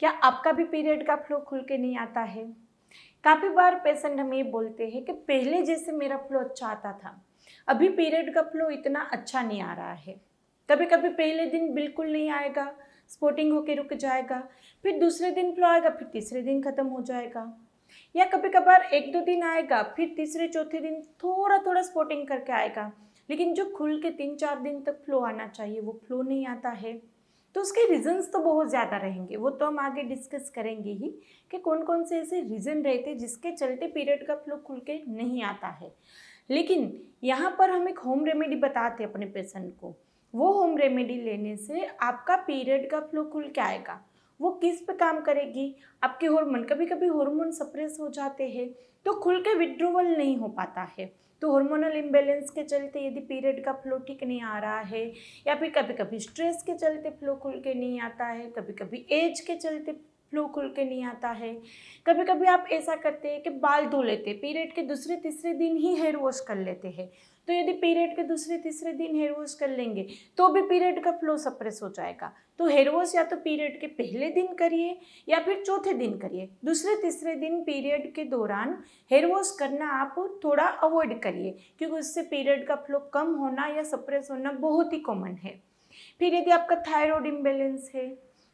क्या आपका भी पीरियड का फ्लो खुल के नहीं आता है? काफ़ी बार पेशेंट हमें ये बोलते हैं कि पहले जैसे मेरा फ्लो अच्छा आता था, अभी पीरियड का फ्लो इतना अच्छा नहीं आ रहा है। कभी-कभी पहले दिन बिल्कुल नहीं आएगा, स्पॉटिंग होके रुक जाएगा, फिर दूसरे दिन फ्लो आएगा, फिर तीसरे दिन खत्म हो जाएगा। या कभी-कभार 1-2 दिन आएगा, फिर तीसरे चौथे दिन थोड़ा-थोड़ा स्पॉटिंग करके आएगा। लेकिन जो खुल के 3-4 दिन तक फ्लो आना चाहिए, वो फ्लो नहीं आता है। तो उसके रीज़न्स तो बहुत ज़्यादा रहेंगे, वो तो हम आगे डिस्कस करेंगे ही कि कौन-कौन से ऐसे रीज़न रहते हैं जिसके चलते पीरियड का फ्लो खुल के नहीं आता है। लेकिन यहाँ पर हम एक होम रेमेडी बताते हैं अपने पेशेंट को। वो होम रेमेडी लेने से आपका पीरियड का फ्लो खुल के आएगा। वो किस पे काम करेगी? आपके हार्मोन, कभी-कभी हार्मोन सप्रेस हो जाते हैं, तो खुल के विथड्रॉवल नहीं हो पाता है। तो हार्मोनल इम्बैलेंस के चलते यदि पीरियड का फ्लो ठीक नहीं आ रहा है, या फिर कभी-कभी स्ट्रेस के चलते फ्लो खुल के नहीं आता है, कभी-कभी एज के चलते फ्लो खुल के नहीं आता है। कभी-कभी आप ऐसा करते हैं कि बाल धो लेते हैं, पीरियड के दूसरे तीसरे दिन ही हेयर वॉश कर लेते हैं। तो यदि पीरियड के दूसरे तीसरे दिन हेयर वॉश कर लेंगे, तो भी पीरियड का फ्लो सप्रेस हो जाएगा। तो हेयर वॉश या तो पीरियड के पहले दिन करिए या फिर चौथे दिन करिए। दूसरे तीसरे दिन पीरियड के दौरान हेयर वॉश करना आप थोड़ा अवॉइड करिए, क्योंकि उससे पीरियड का फ्लो कम होना या सप्रेस होना बहुत ही कॉमन है। फिर यदि आपका थायराइड इम्बैलेंस है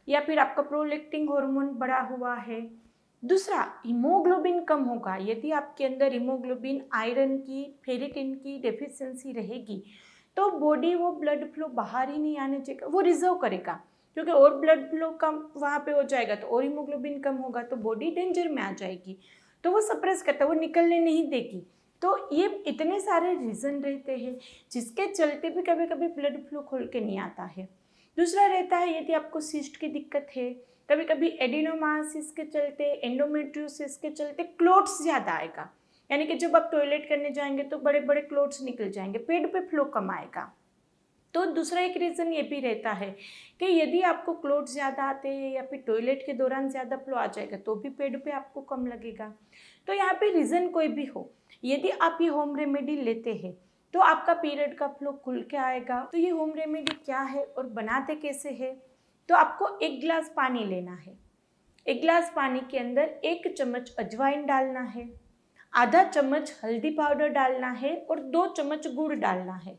या फिर आपका प्रोलैक्टिन हार्मोन बढ़ा हुआ है। दूसरा, हीमोग्लोबिन कम होगा। यदि आपके अंदर हीमोग्लोबिन, आयरन की, फेरिटिन की डेफिशिएंसी रहेगी, तो बॉडी वो ब्लड फ्लो बाहर ही नहीं आने देगा, वो रिजर्व करेगा। क्योंकि और ब्लड फ्लो कम वहाँ पे हो जाएगा तो और हीमोग्लोबिन कम होगा, तो बॉडी डेंजर में आ जाएगी। तो वो सप्रेस करता है, वो निकलने नहीं देगी। तो ये इतने सारे रीज़न रहते हैं जिसके चलते भी कभी कभी ब्लड फ्लो खुल के नहीं आता है। दूसरा रहता है, यदि आपको सिस्ट की दिक्कत है, कभी कभी एडिनोमायोसिस के चलते, एंडोमेट्रियोसिस के चलते क्लोट्स ज़्यादा आएगा। यानी कि जब आप टॉयलेट करने जाएंगे तो बड़े बड़े क्लोट्स निकल जाएंगे, पेट पे फ्लो कम आएगा। तो दूसरा एक रीज़न ये भी रहता है कि यदि आपको क्लोट्स ज़्यादा आते हैं या फिर टॉयलेट के दौरान ज़्यादा फ्लो आ जाएगा, तो भी पेट पे आपको कम लगेगा। तो यहाँ पे रीज़न कोई भी हो, यदि आप ये होम रेमेडी लेते हैं तो आपका पीरियड का फ्लो खुल के आएगा। तो ये होम रेमेडी क्या है और बनाते कैसे है? तो आपको 1 गिलास पानी लेना है। 1 गिलास पानी के अंदर 1 चम्मच अजवाइन डालना है, आधा चम्मच हल्दी पाउडर डालना है और 2 चम्मच गुड़ डालना है।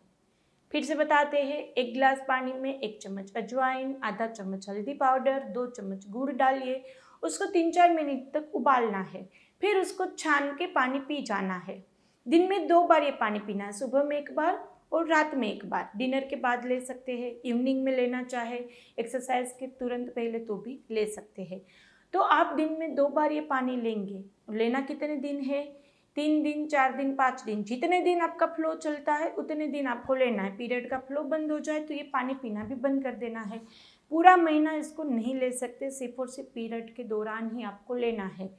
फिर से बताते हैं, 1 गिलास पानी में 1 चम्मच अजवाइन, आधा चम्मच हल्दी पाउडर, 2 चम्मच गुड़ डालिए। उसको 3-4 मिनट तक उबालना है। फिर उसको छान के पानी पी जाना है। दिन में 2 बार ये पानी पीना है, सुबह में 1 बार और रात में 1 बार। डिनर के बाद ले सकते हैं, इवनिंग में लेना चाहे एक्सरसाइज के तुरंत पहले तो भी ले सकते हैं। तो आप दिन में 2 बार ये पानी लेंगे। लेना कितने दिन है? 3 दिन, 4 दिन, 5 दिन, जितने दिन आपका फ्लो चलता है उतने दिन आपको लेना है। पीरियड का फ्लो बंद हो जाए तो ये पानी पीना भी बंद कर देना है। पूरा महीना इसको नहीं ले सकते, सिर्फ और सिर्फ पीरियड के दौरान ही आपको लेना है।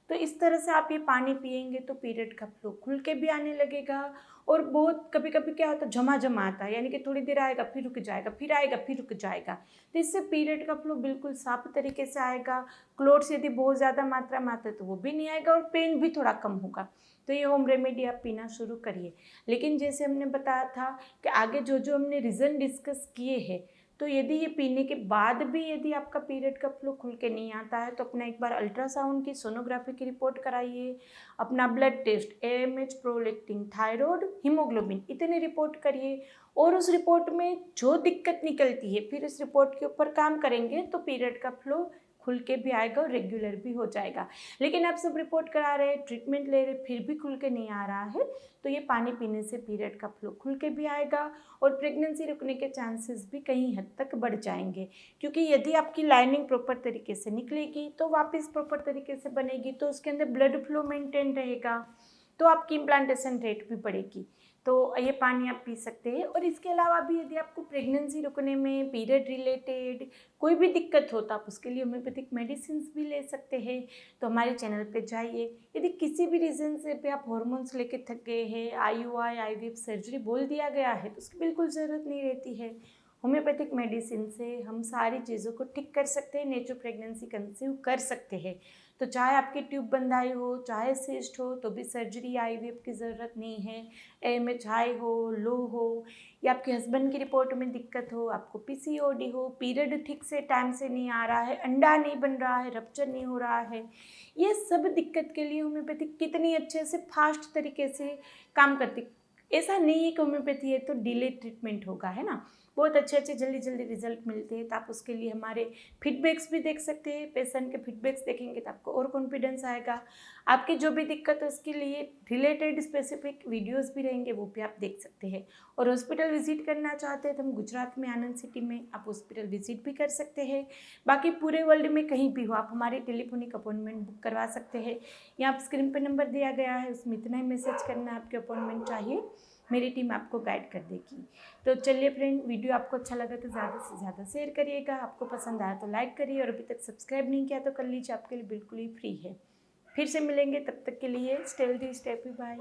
तो इस तरह से आप ये पानी पिएंगे तो पीरियड का फ्लो खुल के भी आने लगेगा। और बहुत कभी कभी क्या होता है, जमा जमा आता है, यानी कि थोड़ी देर आएगा फिर रुक जाएगा, फिर आएगा फिर रुक जाएगा। तो इससे पीरियड का फ्लो बिल्कुल साफ तरीके से आएगा। क्लोट्स यदि बहुत ज़्यादा मात्रा में आते तो वो भी नहीं आएगा और पेन भी थोड़ा कम होगा। तो ये होम रेमेडी आप पीना शुरू करिए। लेकिन जैसे हमने बताया था कि आगे जो जो हमने रीज़न डिस्कस किए हैं, तो यदि ये पीने के बाद भी यदि आपका पीरियड का फ्लो खुल के नहीं आता है तो अपना एक बार अल्ट्रासाउंड की, सोनोग्राफी की रिपोर्ट कराइए। अपना blood test, AMH, prolactin, thyroid, haemoglobin, इतने रिपोर्ट करिए। और उस रिपोर्ट में जो दिक्कत निकलती है फिर इस रिपोर्ट के ऊपर काम करेंगे तो पीरियड का फ्लो खुल के भी आएगा और रेगुलर भी हो जाएगा। लेकिन आप सब रिपोर्ट करा रहे हैं, ट्रीटमेंट ले रहे, फिर भी खुल के नहीं आ रहा है, तो ये पानी पीने से पीरियड का फ्लो खुल के भी आएगा और प्रेगनेंसी रुकने के चांसेस भी कहीं हद तक बढ़ जाएंगे। क्योंकि यदि आपकी लाइनिंग प्रॉपर तरीके से निकलेगी तो वापस प्रॉपर तरीके से बनेगी, तो उसके अंदर ब्लड फ्लो मेंटेन रहेगा, तो आपकी इम्प्लांटेशन रेट भी बढ़ेगी। तो ये पानी आप पी सकते हैं। और इसके अलावा भी यदि आपको प्रेगनेंसी रुकने में, पीरियड रिलेटेड कोई भी दिक्कत हो तो आप उसके लिए होम्योपैथिक मेडिसिन भी ले सकते हैं। तो हमारे चैनल पे जाइए। यदि किसी भी रीज़न से भी आप हॉर्मोन्स लेके थक गए हैं, IUI, IVF सर्जरी बोल दिया गया है, तो उसकी बिल्कुल ज़रूरत नहीं रहती है। होम्योपैथिक मेडिसिन से हम सारी चीज़ों को ठीक कर सकते हैं, नेचुरल प्रेगनेंसी कंसीव कर सकते हैं। तो चाहे आपकी ट्यूब बंधाई हो, चाहे सिस्ट हो, तो भी सर्जरी आईवीएफ की ज़रूरत नहीं है। एएमएच हाई हो, लो हो, या आपके हस्बैंड की रिपोर्ट में दिक्कत हो, आपको पीसीओडी हो, पीरियड ठीक से टाइम से नहीं आ रहा है, अंडा नहीं बन रहा है, रप्चर नहीं हो रहा है, ये सब दिक्कत के लिए होम्योपैथी कितनी अच्छे से फास्ट तरीके से काम करती। ऐसा नहीं है कि होम्योपैथी है तो डिले ट्रीटमेंट होगा, है ना। बहुत अच्छे अच्छे जल्दी जल्दी रिजल्ट मिलते हैं। तो आप उसके लिए हमारे फीडबैक्स भी देख सकते हैं। पेशेंट के फीडबैक्स देखेंगे तो आपको और कॉन्फिडेंस आएगा। आपकी जो भी दिक्कत है उसके लिए रिलेटेड स्पेसिफिक वीडियोस भी रहेंगे, वो भी आप देख सकते हैं। और हॉस्पिटल विजिट करना चाहते हैं तो हम गुजरात में आनंद सिटी में आप हॉस्पिटल विजिट भी कर सकते हैं। बाकी पूरे वर्ल्ड में कहीं भी हो आप हमारी टेलीफोनिक अपॉइंटमेंट बुक करवा सकते हैं। यहाँ पर स्क्रीन पर नंबर दिया गया है, उसमें इतना ही मैसेज करना, आपके अपॉइंटमेंट चाहिए, मेरी टीम आपको गाइड कर देगी। तो चलिए फ्रेंड, वीडियो आपको अच्छा लगा तो ज़्यादा से ज़्यादा शेयर करिएगा, आपको पसंद आया तो लाइक करिए, और अभी तक सब्सक्राइब नहीं किया तो कर लीजिए, आपके लिए बिल्कुल ही फ्री है। फिर से मिलेंगे, तब तक के लिए stay healthy, stay happy, bye.